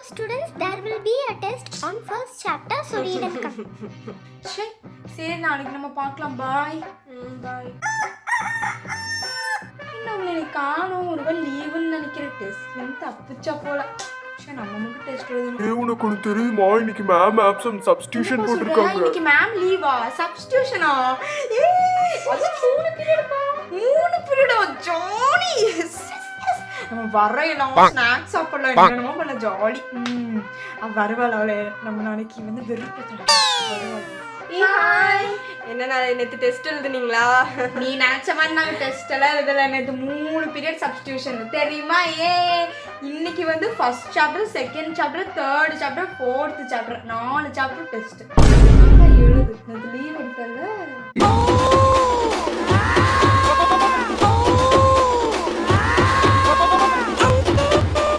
students, there will be a test on first chapter, so read and come. சரி நாளைக்கு நம்ம பார்க்கலாம். பாய் பாய். இன்னும் எனக்கு காணும் ஒரு லீவுன்னு நினைக்கிறேன். டெஸ்ட் தப்பிச்சா போல. நம்ம மட்டும் டெஸ்ட் எழுதணும். உனக்கு ஒன்று தெரியுமா, இன்னைக்கு மேம் ஆப்சன்ட் சப்ஸ்டிடியூஷன் போட்டிருக்காங்க. இன்னைக்கு மேம் லீவா? சப்ஸ்டிடியூஷனா? அது 3 பீரியட்பா. 3 பீரியடா? ஜாலி. நம்ம வர எல்லாம் ஸ்நாக்ஸ் சாப்பிடலாம், என்னென்னமோ பண்ண ஜாலி. வருவாள் அவளை நம்ம நாளைக்கு வந்து வெறுப்பேற்றலாம். என்ன நேற்று டெஸ்ட் எழுதுனீங்களா? நீ நினைச்ச மாதிரி நாங்கள் டெஸ்ட் எல்லாம் எழுதல. நேற்று 3 பீரியட் சப்ஸ்டிடியூஷன் தெரியுமா? இன்னைக்கு வந்து first chapter, second chapter, third chapter, fourth chapter, 4 chapter test. எழுது நேற்று லீவ் எடுத்தல.